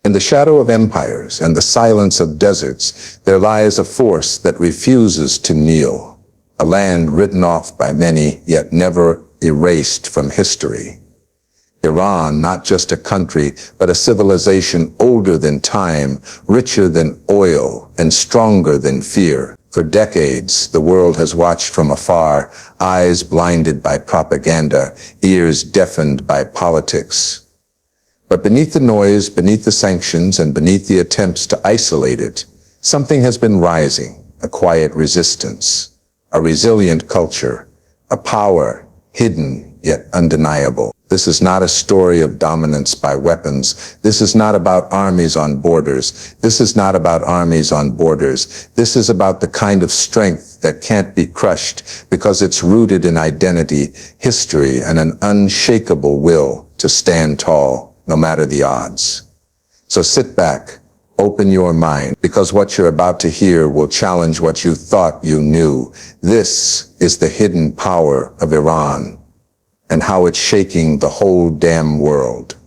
In the shadow of empires and the silence of deserts, there lies a force that refuses to kneel, a land written off by many, yet never erased from history. Iran, not just a country, but a civilization older than time, richer than oil, and stronger than fear. For decades, the world has watched from afar, eyes blinded by propaganda, ears deafened by politics. But beneath the noise, beneath the sanctions, and beneath the attempts to isolate it, something has been rising, a quiet resistance, a resilient culture, a power hidden yet undeniable. This is not a story of dominance by weapons. This is not about armies on borders. This is not about armies on borders. This is about the kind of strength that can't be crushed because it's rooted in identity, history, and an unshakable will to stand tall, no matter the odds. So sit back, open your mind, because what you're about to hear will challenge what you thought you knew. This is the hidden power of Iran, and how it's shaking the whole damn world.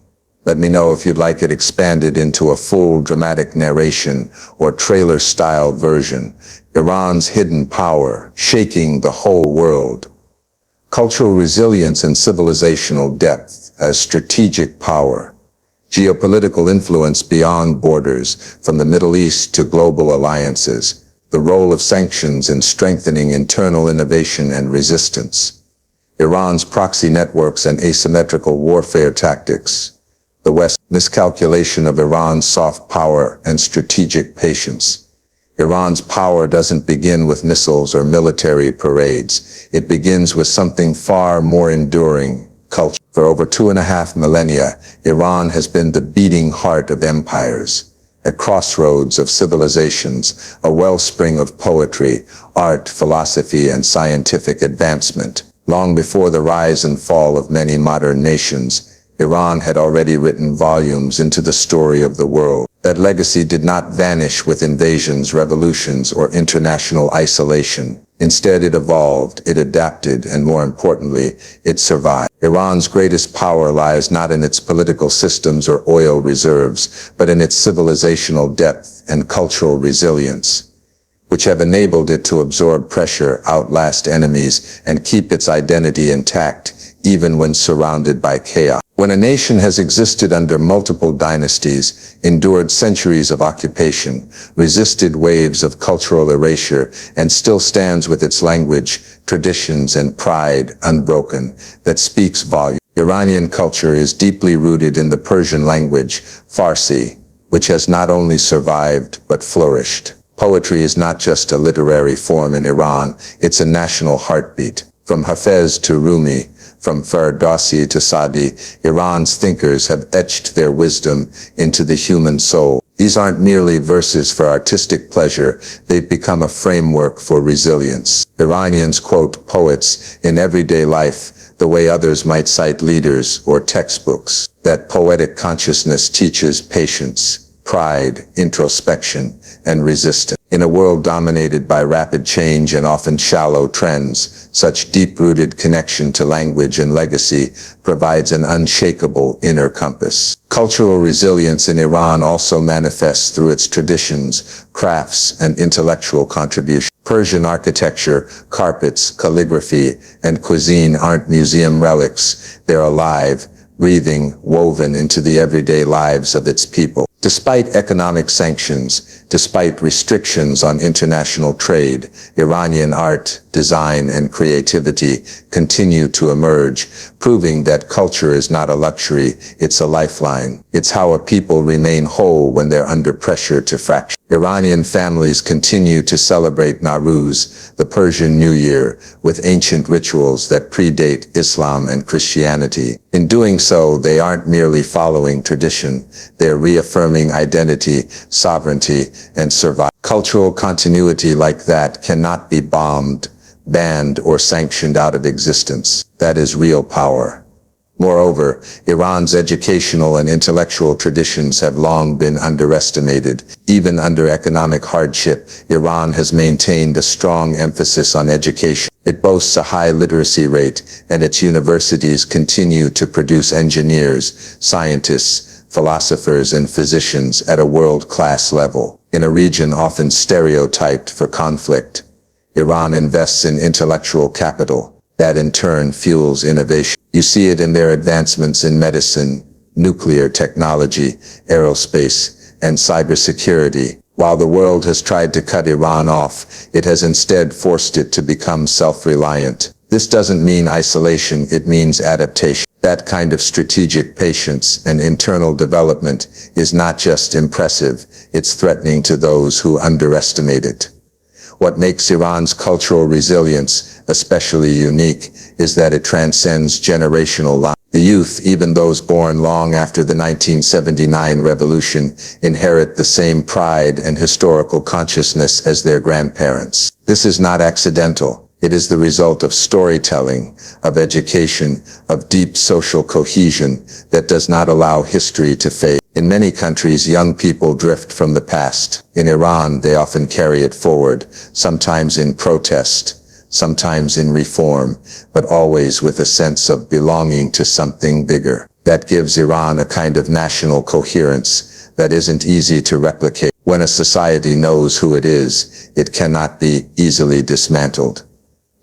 Let me know if you'd like it expanded into a full dramatic narration or trailer-style version. Iran's hidden power, shaking the whole world. Cultural resilience and civilizational depth as strategic power. Geopolitical influence beyond borders, from the Middle East to global alliances. The role of sanctions in strengthening internal innovation and resistance. Iran's proxy networks and asymmetrical warfare tactics. The West's miscalculation of Iran's soft power and strategic patience. Iran's power doesn't begin with missiles or military parades. It begins with something far more enduring, culture. For over 2.5 millennia, Iran has been the beating heart of empires, a crossroads of civilizations, a wellspring of poetry, art, philosophy, and scientific advancement. Long before the rise and fall of many modern nations, Iran had already written volumes into the story of the world. That legacy did not vanish with invasions, revolutions, or international isolation. Instead, it evolved, it adapted, and more importantly, it survived. Iran's greatest power lies not in its political systems or oil reserves, but in its civilizational depth and cultural resilience, which have enabled it to absorb pressure, outlast enemies, and keep its identity intact, even when surrounded by chaos. When a nation has existed under multiple dynasties, endured centuries of occupation, resisted waves of cultural erasure, and still stands with its language, traditions, and pride unbroken, that speaks volumes. Iranian culture is deeply rooted in the Persian language, Farsi, which has not only survived but flourished. Poetry is not just a literary form in Iran, it's a national heartbeat. From Hafez to Rumi, from Ferdowsi to Sadi, Iran's thinkers have etched their wisdom into the human soul. These aren't merely verses for artistic pleasure, they've become a framework for resilience. Iranians quote poets in everyday life, the way others might cite leaders or textbooks. That poetic consciousness teaches patience, pride, introspection, and resistance. In a world dominated by rapid change and often shallow trends, such deep-rooted connection to language and legacy provides an unshakable inner compass. Cultural resilience in Iran also manifests through its traditions, crafts, and intellectual contributions. Persian architecture, carpets, calligraphy, and cuisine aren't museum relics. They're alive, breathing, woven into the everyday lives of its people. Despite economic sanctions, despite restrictions on international trade, Iranian art, design, and creativity continue to emerge, proving that culture is not a luxury, it's a lifeline. It's how a people remain whole when they're under pressure to fracture. Iranian families continue to celebrate Nowruz, the Persian New Year, with ancient rituals that predate Islam and Christianity. In doing so, they aren't merely following tradition, they're reaffirming identity, sovereignty, and survival. Cultural continuity like that cannot be bombed, banned, or sanctioned out of existence. That is real power. Moreover, Iran's educational and intellectual traditions have long been underestimated. Even under economic hardship, Iran has maintained a strong emphasis on education. It boasts a high literacy rate, and its universities continue to produce engineers, scientists, philosophers and physicians at a world-class level. In a region often stereotyped for conflict, Iran invests in intellectual capital that in turn fuels innovation. You see it in their advancements in medicine, nuclear technology, aerospace, and cybersecurity. While the world has tried to cut Iran off, it has instead forced it to become self-reliant. This doesn't mean isolation, it means adaptation. That kind of strategic patience and internal development is not just impressive, it's threatening to those who underestimate it. What makes Iran's cultural resilience especially unique is that it transcends generational lines. The youth, even those born long after the 1979 revolution, inherit the same pride and historical consciousness as their grandparents. This is not accidental. It is the result of storytelling, of education, of deep social cohesion that does not allow history to fade. In many countries, young people drift from the past. In Iran, they often carry it forward, sometimes in protest, sometimes in reform, but always with a sense of belonging to something bigger. That gives Iran a kind of national coherence that isn't easy to replicate. When a society knows who it is, it cannot be easily dismantled.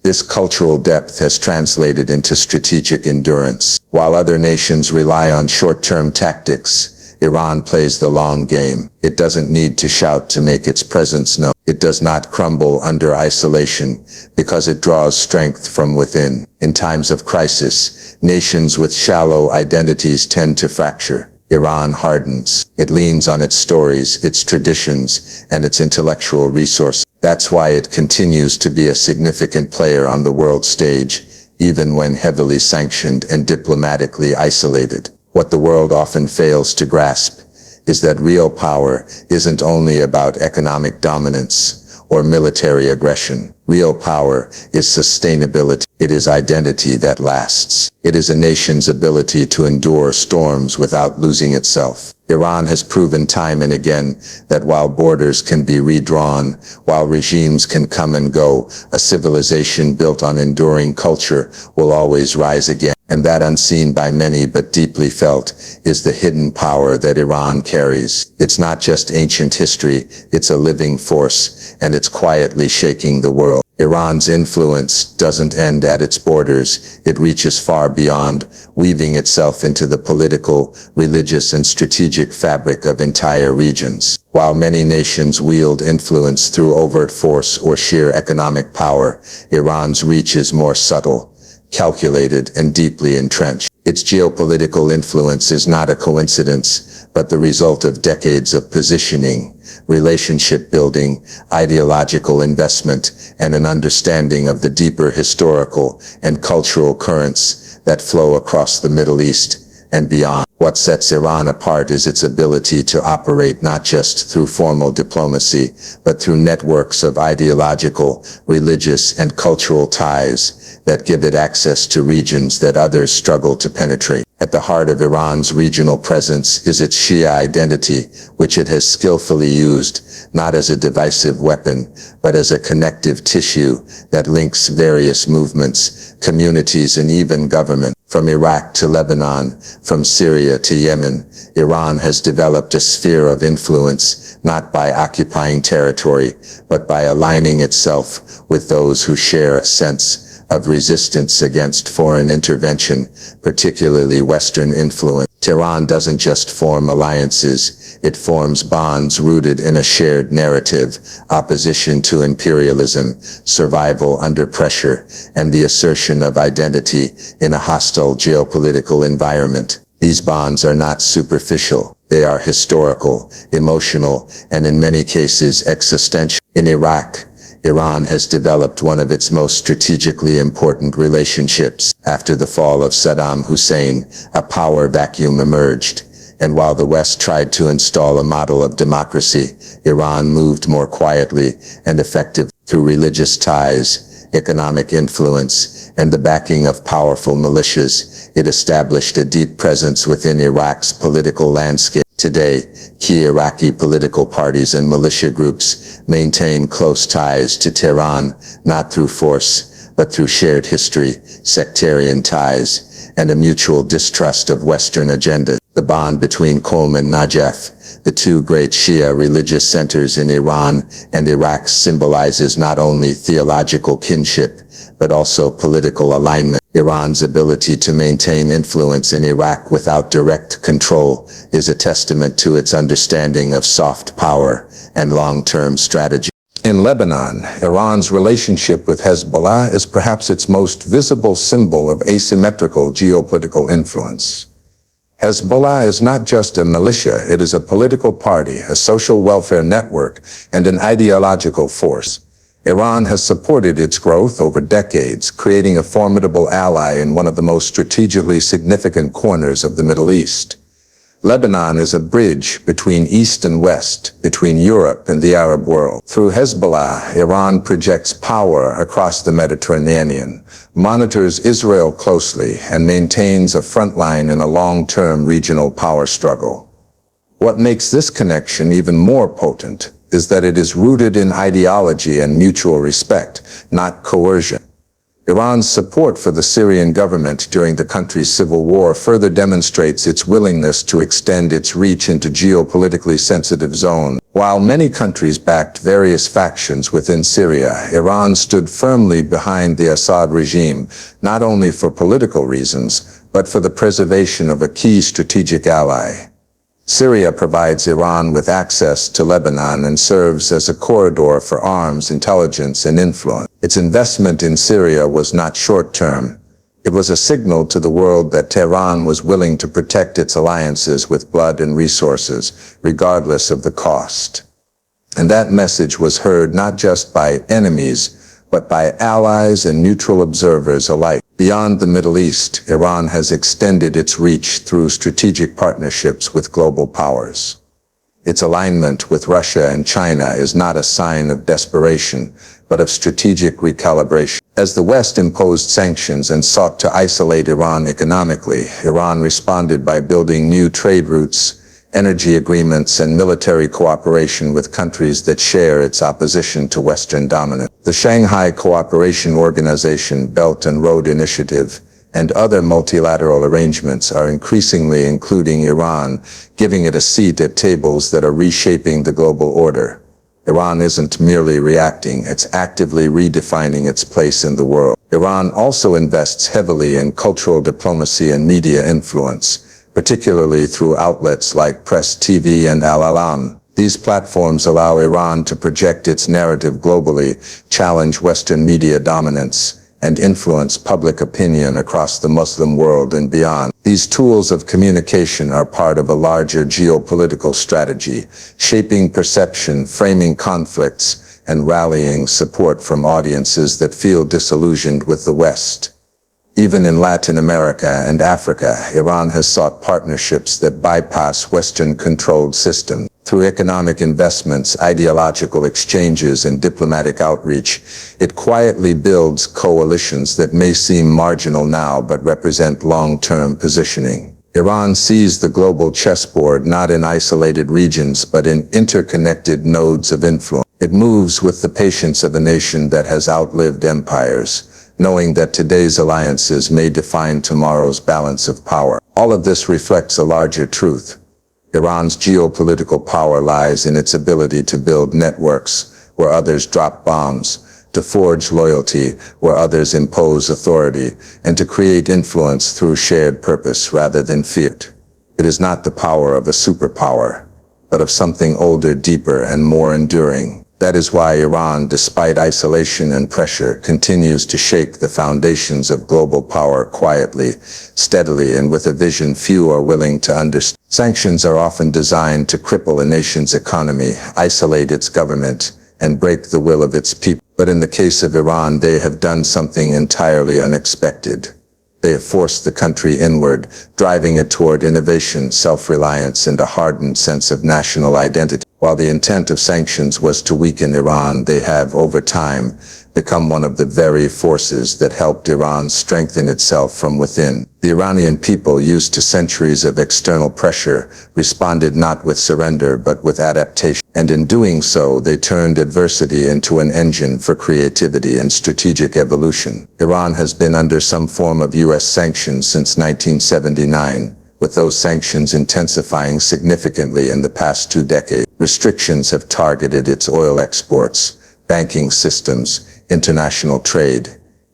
This cultural depth has translated into strategic endurance. While other nations rely on short-term tactics, Iran plays the long game. It doesn't need to shout to make its presence known. It does not crumble under isolation because it draws strength from within. In times of crisis, nations with shallow identities tend to fracture. Iran hardens. It leans on its stories, its traditions, and its intellectual resources. That's why it continues to be a significant player on the world stage, even when heavily sanctioned and diplomatically isolated. What the world often fails to grasp is that real power isn't only about economic dominance or military aggression. Real power is sustainability. It is identity that lasts. It is a nation's ability to endure storms without losing itself. Iran has proven time and again that while borders can be redrawn, while regimes can come and go, a civilization built on enduring culture will always rise again. And that, unseen by many but deeply felt, is the hidden power that Iran carries. It's not just ancient history, it's a living force, and it's quietly shaking the world. Iran's influence doesn't end at its borders, it reaches far beyond, weaving itself into the political, religious, and strategic fabric of entire regions. While many nations wield influence through overt force or sheer economic power, Iran's reach is more subtle, calculated, and deeply entrenched. Its geopolitical influence is not a coincidence, but the result of decades of positioning, relationship building, ideological investment, and an understanding of the deeper historical and cultural currents that flow across the Middle East and beyond. What sets Iran apart is its ability to operate not just through formal diplomacy, but through networks of ideological, religious, and cultural ties that give it access to regions that others struggle to penetrate. At the heart of Iran's regional presence is its Shia identity, which it has skillfully used, not as a divisive weapon, but as a connective tissue that links various movements, communities, and even government. From Iraq to Lebanon, from Syria to Yemen, Iran has developed a sphere of influence, not by occupying territory, but by aligning itself with those who share a sense of resistance against foreign intervention, particularly Western influence. Tehran doesn't just form alliances, it forms bonds rooted in a shared narrative, opposition to imperialism, survival under pressure, and the assertion of identity in a hostile geopolitical environment. These bonds are not superficial, they are historical, emotional, and in many cases existential. In Iraq, Iran has developed one of its most strategically important relationships. After the fall of Saddam Hussein, a power vacuum emerged, and while the West tried to install a model of democracy, Iran moved more quietly and effectively. Through religious ties, economic influence, and the backing of powerful militias, it established a deep presence within Iraq's political landscape. Today, key Iraqi political parties and militia groups maintain close ties to Tehran, not through force, but through shared history, sectarian ties, and a mutual distrust of Western agendas. The bond between Qom and Najaf, the two great Shia religious centers in Iran and Iraq, symbolizes not only theological kinship, but also political alignment. Iran's ability to maintain influence in Iraq without direct control is a testament to its understanding of soft power and long-term strategy. In Lebanon, Iran's relationship with Hezbollah is perhaps its most visible symbol of asymmetrical geopolitical influence. Hezbollah is not just a militia, it is a political party, a social welfare network, and an ideological force. Iran has supported its growth over decades, creating a formidable ally in one of the most strategically significant corners of the Middle East. Lebanon is a bridge between East and West, between Europe and the Arab world. Through Hezbollah, Iran projects power across the Mediterranean, monitors Israel closely, and maintains a front line in a long-term regional power struggle. What makes this connection even more potent is that it is rooted in ideology and mutual respect, not coercion. Iran's support for the Syrian government during the country's civil war further demonstrates its willingness to extend its reach into geopolitically sensitive zones. While many countries backed various factions within Syria, Iran stood firmly behind the Assad regime, not only for political reasons, but for the preservation of a key strategic ally. Syria provides Iran with access to Lebanon and serves as a corridor for arms, intelligence, and influence. Its investment in Syria was not short-term. It was a signal to the world that Tehran was willing to protect its alliances with blood and resources, regardless of the cost. And that message was heard not just by enemies, but by allies and neutral observers alike. Beyond the Middle East, Iran has extended its reach through strategic partnerships with global powers. Its alignment with Russia and China is not a sign of desperation, but of strategic recalibration. As the West imposed sanctions and sought to isolate Iran economically, Iran responded by building new trade routes, energy agreements, and military cooperation with countries that share its opposition to Western dominance. The Shanghai Cooperation Organization, Belt and Road Initiative, and other multilateral arrangements are increasingly including Iran, giving it a seat at tables that are reshaping the global order. Iran isn't merely reacting, it's actively redefining its place in the world. Iran also invests heavily in cultural diplomacy and media influence, particularly through outlets like Press TV and Al-Alam. These platforms allow Iran to project its narrative globally, challenge Western media dominance, and influence public opinion across the Muslim world and beyond. These tools of communication are part of a larger geopolitical strategy, shaping perception, framing conflicts, and rallying support from audiences that feel disillusioned with the West. Even in Latin America and Africa, Iran has sought partnerships that bypass Western-controlled systems. Through economic investments, ideological exchanges, and diplomatic outreach, it quietly builds coalitions that may seem marginal now but represent long-term positioning. Iran sees the global chessboard not in isolated regions but in interconnected nodes of influence. It moves with the patience of a nation that has outlived empires, knowing that today's alliances may define tomorrow's balance of power. All of this reflects a larger truth. Iran's geopolitical power lies in its ability to build networks where others drop bombs, to forge loyalty where others impose authority, and to create influence through shared purpose rather than fear. It is not the power of a superpower, but of something older, deeper, and more enduring. That is why Iran, despite isolation and pressure, continues to shake the foundations of global power quietly, steadily, and with a vision few are willing to understand. Sanctions are often designed to cripple a nation's economy, isolate its government, and break the will of its people. But in the case of Iran, they have done something entirely unexpected. They have forced the country inward, driving it toward innovation, self-reliance, and a hardened sense of national identity. While the intent of sanctions was to weaken Iran, they have, over time, become one of the very forces that helped Iran strengthen itself from within. The Iranian people, used to centuries of external pressure, responded not with surrender but with adaptation. And in doing so, they turned adversity into an engine for creativity and strategic evolution. Iran has been under some form of U.S. sanctions since 1979, with those sanctions intensifying significantly in the past 2 decades. Restrictions have targeted its oil exports, banking systems, international trade,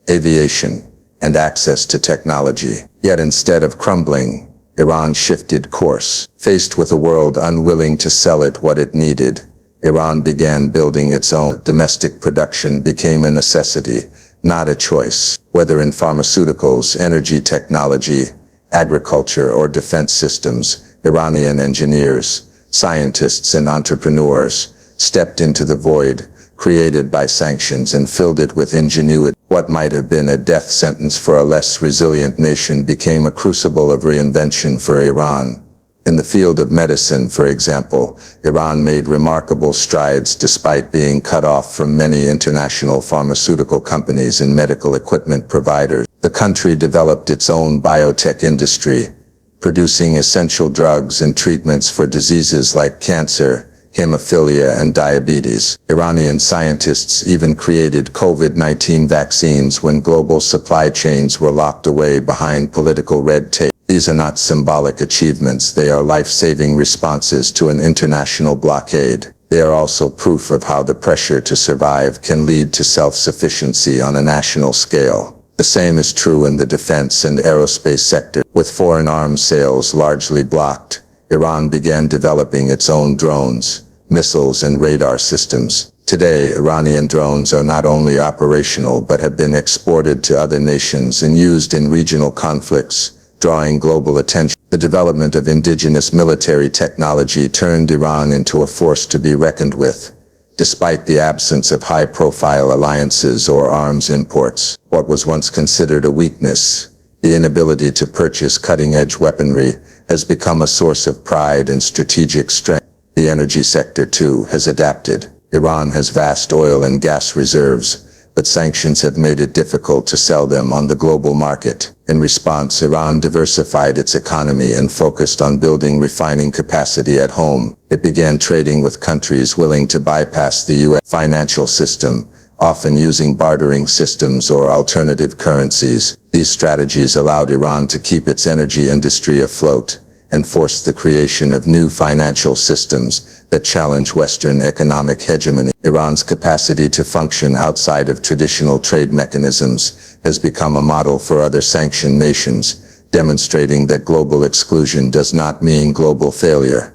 aviation, and access to technology. Yet instead of crumbling, Iran shifted course. Faced with a world unwilling to sell it what it needed, Iran began building its own. Domestic production became a necessity, not a choice. Whether in pharmaceuticals, energy technology, agriculture, or defense systems, Iranian engineers, scientists, and entrepreneurs stepped into the void created by sanctions and filled it with ingenuity. What might have been a death sentence for a less resilient nation became a crucible of reinvention for Iran. In the field of medicine, for example, Iran made remarkable strides despite being cut off from many international pharmaceutical companies and medical equipment providers. The country developed its own biotech industry, producing essential drugs and treatments for diseases like cancer, hemophilia, and diabetes. Iranian scientists even created COVID-19 vaccines when global supply chains were locked away behind political red tape. These are not symbolic achievements, they are life-saving responses to an international blockade. They are also proof of how the pressure to survive can lead to self-sufficiency on a national scale. The same is true in the defense and aerospace sector. With foreign arms sales largely blocked, Iran began developing its own drones, missiles, and radar systems. Today, Iranian drones are not only operational but have been exported to other nations and used in regional conflicts, drawing global attention. The development of indigenous military technology turned Iran into a force to be reckoned with. Despite the absence of high-profile alliances or arms imports, what was once considered a weakness, the inability to purchase cutting-edge weaponry, has become a source of pride and strategic strength. The energy sector, too, has adapted. Iran has vast oil and gas reserves, but sanctions have made it difficult to sell them on the global market. In response, Iran diversified its economy and focused on building refining capacity at home. It began trading with countries willing to bypass the U.S. financial system, often using bartering systems or alternative currencies. These strategies allowed Iran to keep its energy industry afloat and forced the creation of new financial systems that challenge Western economic hegemony. Iran's capacity to function outside of traditional trade mechanisms has become a model for other sanctioned nations, demonstrating that global exclusion does not mean global failure.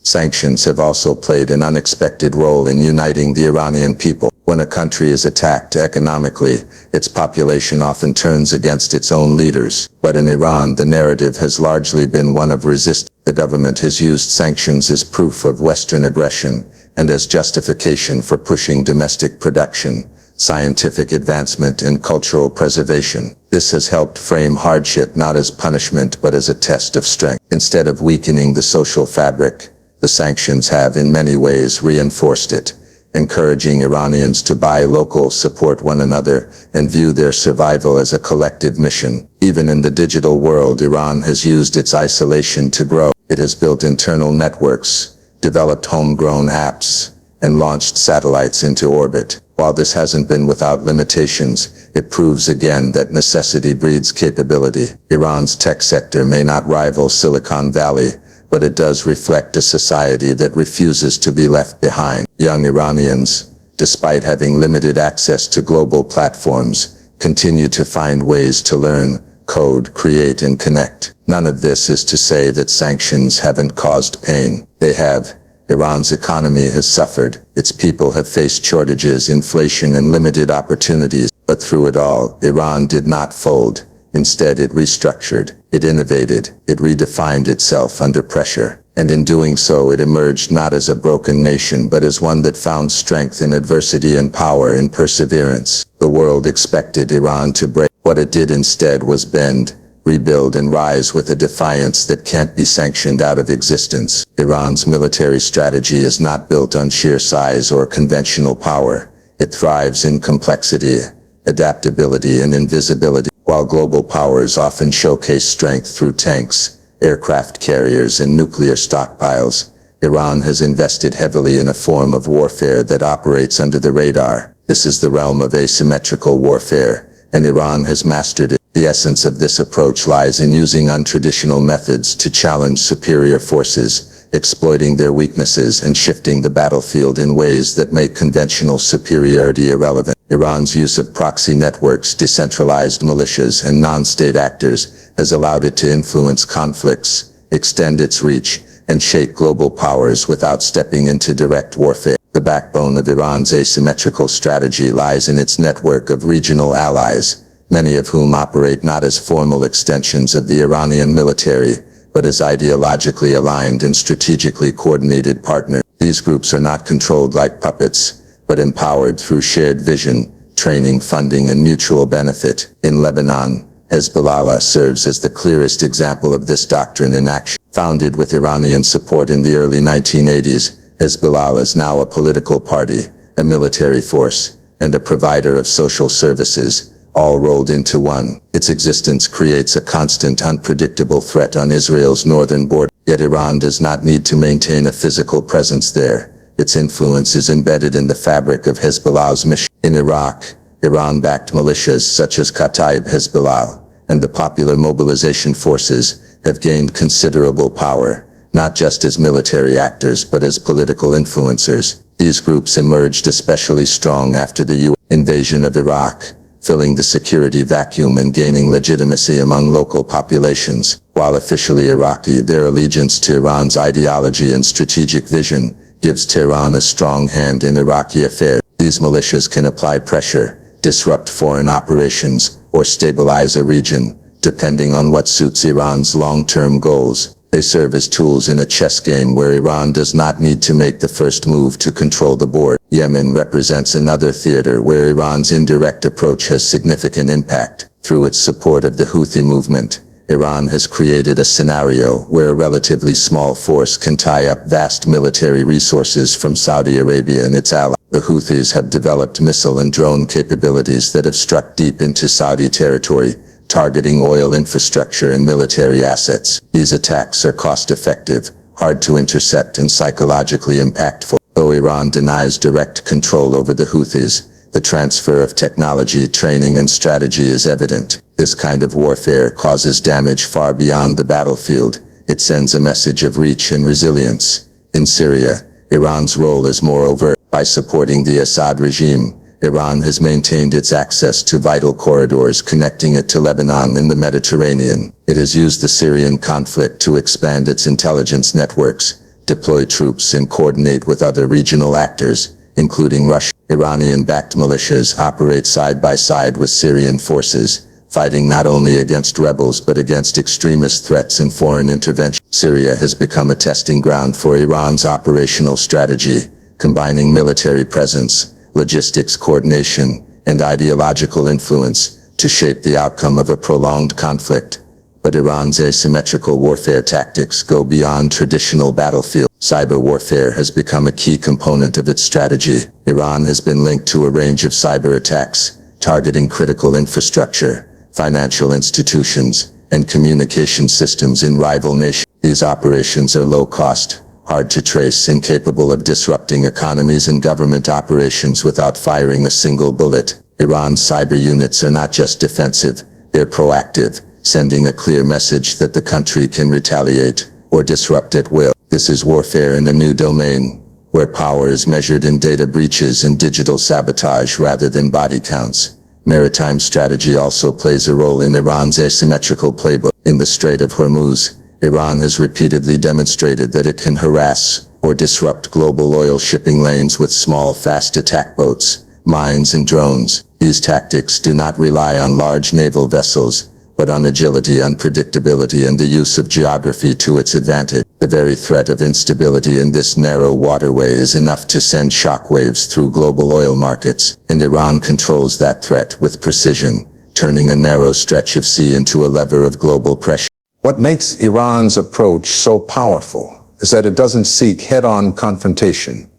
Sanctions have also played an unexpected role in uniting the Iranian people. When a country is attacked economically, its population often turns against its own leaders. But in Iran, the narrative has largely been one of resistance. The government has used sanctions as proof of Western aggression and as justification for pushing domestic production, scientific advancement, and cultural preservation. This has helped frame hardship not as punishment but as a test of strength. Instead of weakening the social fabric, the sanctions have in many ways reinforced it, encouraging Iranians to buy local, support one another, and view their survival as a collective mission. Even in the digital world, Iran has used its isolation to grow. It has built internal networks, developed homegrown apps, and launched satellites into orbit. While this hasn't been without limitations, it proves again that necessity breeds capability. Iran's tech sector may not rival Silicon Valley, but it does reflect a society that refuses to be left behind. Young Iranians, despite having limited access to global platforms, continue to find ways to learn, code, create, and connect. None of this is to say that sanctions haven't caused pain. They have. Iran's economy has suffered. Its people have faced shortages, inflation, and limited opportunities. But through it all, Iran did not fold. Instead, it restructured, it innovated, it redefined itself under pressure. And in doing so, it emerged not as a broken nation but as one that found strength in adversity and power in perseverance. The world expected Iran to break. What it did instead was bend, rebuild, and rise with a defiance that can't be sanctioned out of existence. Iran's military strategy is not built on sheer size or conventional power. It thrives in complexity, adaptability, and invisibility. While global powers often showcase strength through tanks, aircraft carriers, and nuclear stockpiles, Iran has invested heavily in a form of warfare that operates under the radar. This is the realm of asymmetrical warfare, and Iran has mastered it. The essence of this approach lies in using untraditional methods to challenge superior forces, exploiting their weaknesses and shifting the battlefield in ways that make conventional superiority irrelevant. Iran's use of proxy networks, decentralized militias, and non-state actors has allowed it to influence conflicts, extend its reach, and shape global powers without stepping into direct warfare. The backbone of Iran's asymmetrical strategy lies in its network of regional allies, many of whom operate not as formal extensions of the Iranian military, but as ideologically aligned and strategically coordinated partners. These groups are not controlled like puppets, but empowered through shared vision, training, funding, and mutual benefit. In Lebanon, Hezbollah serves as the clearest example of this doctrine in action. Founded with Iranian support in the early 1980s, Hezbollah is now a political party, a military force, and a provider of social services, all rolled into one. Its existence creates a constant, unpredictable threat on Israel's northern border. Yet Iran does not need to maintain a physical presence there. Its influence is embedded in the fabric of Hezbollah's mission. In Iraq, Iran-backed militias such as Kataib Hezbollah and the Popular Mobilization Forces have gained considerable power, not just as military actors but as political influencers. These groups emerged especially strong after the U.S. invasion of Iraq, filling the security vacuum and gaining legitimacy among local populations. While officially Iraqi, their allegiance to Iran's ideology and strategic vision gives Tehran a strong hand in Iraqi affairs. These militias can apply pressure, disrupt foreign operations, or stabilize a region, depending on what suits Iran's long-term goals. They serve as tools in a chess game where Iran does not need to make the first move to control the board. Yemen represents another theater where Iran's indirect approach has significant impact. Through its support of the Houthi movement, Iran has created a scenario where a relatively small force can tie up vast military resources from Saudi Arabia and its allies. The Houthis have developed missile and drone capabilities that have struck deep into Saudi territory, targeting oil infrastructure and military assets. These attacks are cost-effective, hard to intercept, and psychologically impactful. Though Iran denies direct control over the Houthis, the transfer of technology, training, and strategy is evident. This kind of warfare causes damage far beyond the battlefield. It sends a message of reach and resilience. In Syria, Iran's role is more overt. By supporting the Assad regime, Iran has maintained its access to vital corridors connecting it to Lebanon and the Mediterranean. It has used the Syrian conflict to expand its intelligence networks, deploy troops, and coordinate with other regional actors, including Russia. Iranian-backed militias operate side by side with Syrian forces, fighting not only against rebels but against extremist threats and foreign intervention. Syria has become a testing ground for Iran's operational strategy, combining military presence, logistics coordination, and ideological influence to shape the outcome of a prolonged conflict. But Iran's asymmetrical warfare tactics go beyond traditional battlefield. Cyber warfare has become a key component of its strategy. Iran has been linked to a range of cyber attacks, targeting critical infrastructure, financial institutions, and communication systems in rival nations. These operations are low cost, hard to trace, and capable of disrupting economies and government operations without firing a single bullet. Iran's cyber units are not just defensive, they're proactive, sending a clear message that the country can retaliate or disrupt at will. This is warfare in a new domain, where power is measured in data breaches and digital sabotage rather than body counts. Maritime strategy also plays a role in Iran's asymmetrical playbook. In the Strait of Hormuz, Iran has repeatedly demonstrated that it can harass or disrupt global oil shipping lanes with small, fast attack boats, mines, and drones. These tactics do not rely on large naval vessels, but on agility, unpredictability, and the use of geography to its advantage. The very threat of instability in this narrow waterway is enough to send shockwaves through global oil markets, and Iran controls that threat with precision, turning a narrow stretch of sea into a lever of global pressure. What makes Iran's approach so powerful is that it doesn't seek head-on confrontation.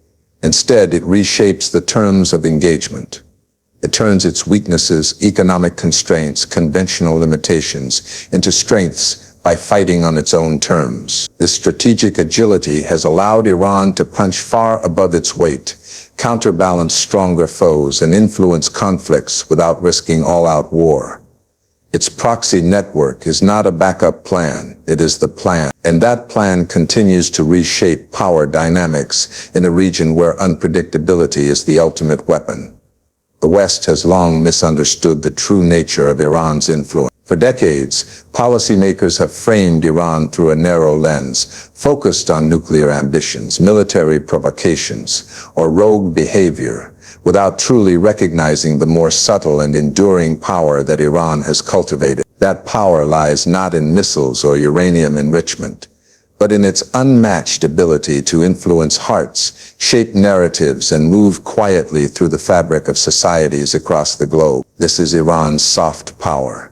Instead, it reshapes the terms of engagement. It turns its weaknesses, economic constraints, conventional limitations into strengths by by fighting on its own terms. This strategic agility has allowed Iran to punch far above its weight, counterbalance stronger foes, and influence conflicts without risking all-out war. Its proxy network is not a backup plan, it is the plan. And that plan continues to reshape power dynamics in a region where unpredictability is the ultimate weapon. The West has long misunderstood the true nature of Iran's influence. For decades, policymakers have framed Iran through a narrow lens, focused on nuclear ambitions, military provocations, or rogue behavior, without truly recognizing the more subtle and enduring power that Iran has cultivated. That power lies not in missiles or uranium enrichment, but in its unmatched ability to influence hearts, shape narratives, and move quietly through the fabric of societies across the globe. This is Iran's soft power.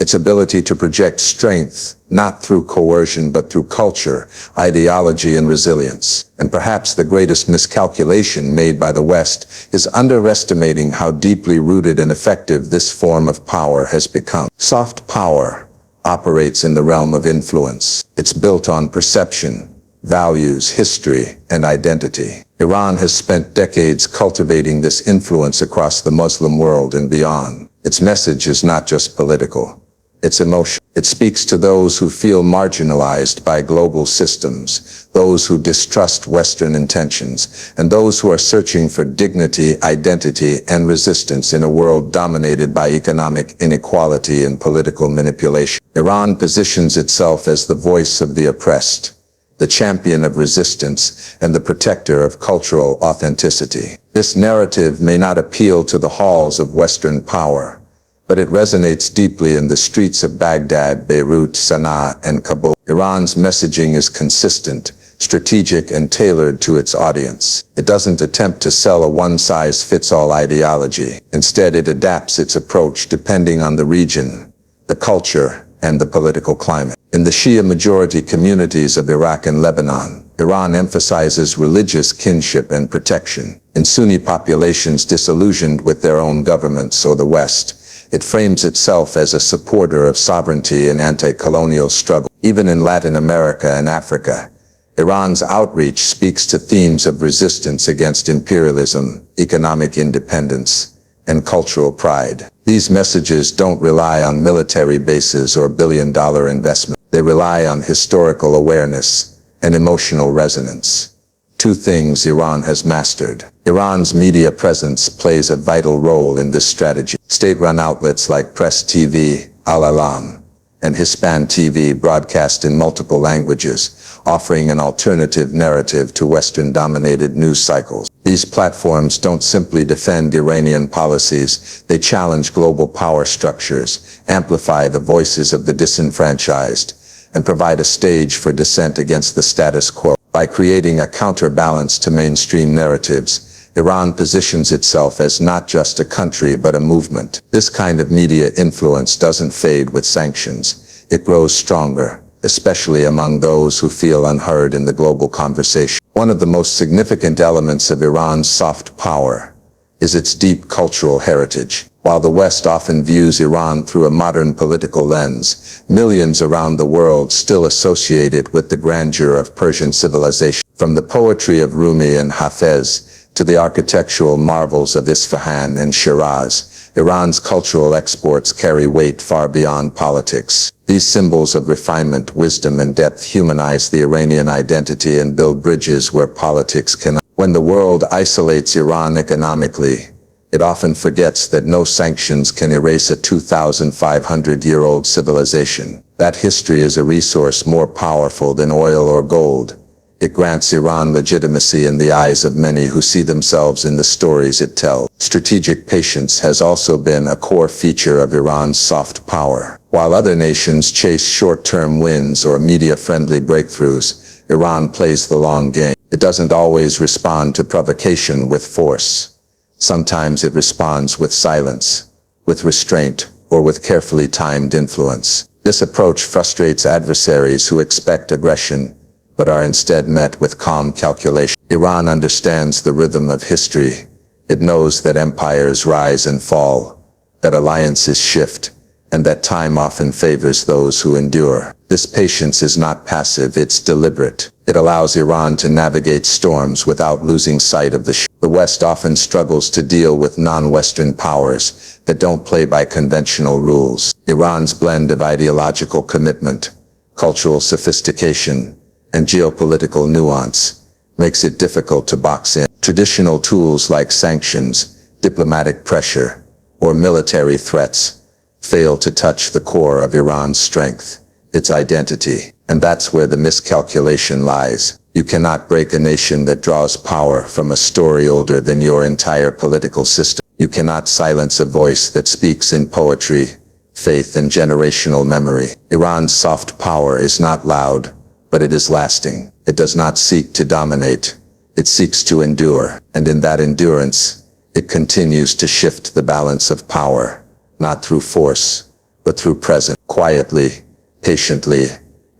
Its ability to project strength, not through coercion but through culture, ideology, and resilience. And perhaps the greatest miscalculation made by the West is underestimating how deeply rooted and effective this form of power has become. Soft power operates in the realm of influence. It's built on perception, values, history, and identity. Iran has spent decades cultivating this influence across the Muslim world and beyond. Its message is not just political. It's emotional. It speaks to those who feel marginalized by global systems, those who distrust Western intentions, and those who are searching for dignity, identity, and resistance in a world dominated by economic inequality and political manipulation. Iran positions itself as the voice of the oppressed, the champion of resistance, and the protector of cultural authenticity. This narrative may not appeal to the halls of Western power, but it resonates deeply in the streets of Baghdad, Beirut, Sana'a, and Kabul. Iran's messaging is consistent, strategic, and tailored to its audience. It doesn't attempt to sell a one-size-fits-all ideology. Instead, it adapts its approach depending on the region, the culture, and the political climate. In the Shia-majority communities of Iraq and Lebanon, Iran emphasizes religious kinship and protection. In Sunni populations disillusioned with their own governments or the West, it frames itself as a supporter of sovereignty and anti-colonial struggle. Even in Latin America and Africa, Iran's outreach speaks to themes of resistance against imperialism, economic independence, and cultural pride. These messages don't rely on military bases or billion-dollar investment. They rely on historical awareness and emotional resonance. Two things Iran has mastered. Iran's media presence plays a vital role in this strategy. State-run outlets like Press TV, Al-Alam, and Hispan TV broadcast in multiple languages, offering an alternative narrative to Western-dominated news cycles. These platforms don't simply defend Iranian policies, they challenge global power structures, amplify the voices of the disenfranchised, and provide a stage for dissent against the status quo. By creating a counterbalance to mainstream narratives, Iran positions itself as not just a country but a movement. This kind of media influence doesn't fade with sanctions. It grows stronger, especially among those who feel unheard in the global conversation. One of the most significant elements of Iran's soft power is its deep cultural heritage. While the West often views Iran through a modern political lens, millions around the world still associate it with the grandeur of Persian civilization. From the poetry of Rumi and Hafez to the architectural marvels of Isfahan and Shiraz, Iran's cultural exports carry weight far beyond politics. These symbols of refinement, wisdom, and depth humanize the Iranian identity and build bridges where politics cannot. When the world isolates Iran economically, it often forgets that no sanctions can erase a 2,500-year-old civilization. That history is a resource more powerful than oil or gold. It grants Iran legitimacy in the eyes of many who see themselves in the stories it tells. Strategic patience has also been a core feature of Iran's soft power. While other nations chase short-term wins or media-friendly breakthroughs, Iran plays the long game. It doesn't always respond to provocation with force. Sometimes it responds with silence, with restraint, or with carefully timed influence. This approach frustrates adversaries who expect aggression, but are instead met with calm calculation. Iran understands the rhythm of history. It knows that empires rise and fall, that alliances shift, and that time often favors those who endure. This patience is not passive, it's deliberate. It allows Iran to navigate storms without losing sight of the shore. The West often struggles to deal with non-Western powers that don't play by conventional rules. Iran's blend of ideological commitment, cultural sophistication, and geopolitical nuance makes it difficult to box in. Traditional tools like sanctions, diplomatic pressure, or military threats fail to touch the core of Iran's strength, its identity. And that's where the miscalculation lies. You cannot break a nation that draws power from a story older than your entire political system. You cannot silence a voice that speaks in poetry, faith, and generational memory. Iran's soft power is not loud, but it is lasting. It does not seek to dominate. It seeks to endure. And in that endurance, it continues to shift the balance of power, not through force, but through presence. Quietly, patiently,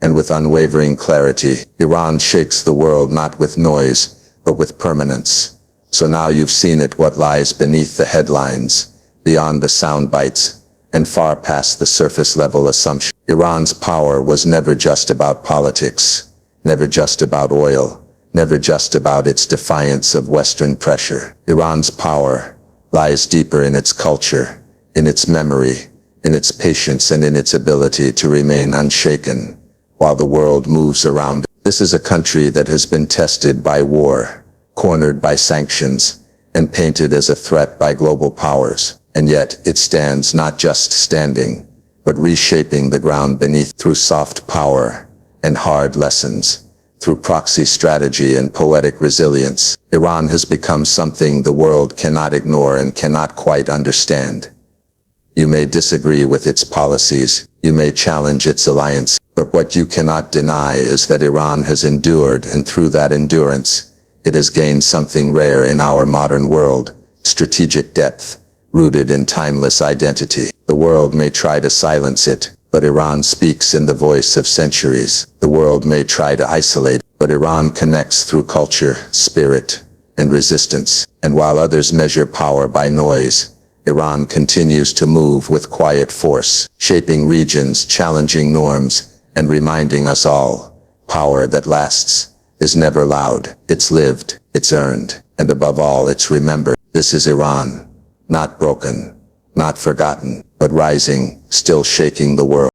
and with unwavering clarity, Iran shakes the world not with noise, but with permanence. So now you've seen it, what lies beneath the headlines, beyond the sound bites, and far past the surface level assumption. Iran's power was never just about politics, never just about oil, never just about its defiance of Western pressure. Iran's power lies deeper in its culture, in its memory, in its patience, and in its ability to remain unshaken while the world moves around. This is a country that has been tested by war, cornered by sanctions, and painted as a threat by global powers. And yet it stands, not just standing, but reshaping the ground beneath through soft power and hard lessons, through proxy strategy and poetic resilience. Iran has become something the world cannot ignore and cannot quite understand. You may disagree with its policies, you may challenge its alliance, but what you cannot deny is that Iran has endured, and through that endurance, it has gained something rare in our modern world: strategic depth, rooted in timeless identity. The world may try to silence it, but Iran speaks in the voice of centuries. The world may try to isolate, but Iran connects through culture, spirit, and resistance. And while others measure power by noise, Iran continues to move with quiet force, shaping regions, challenging norms, and reminding us all, power that lasts is never loud. It's lived, it's earned, and above all, it's remembered. This is Iran, not broken, not forgotten, but rising, still shaking the world.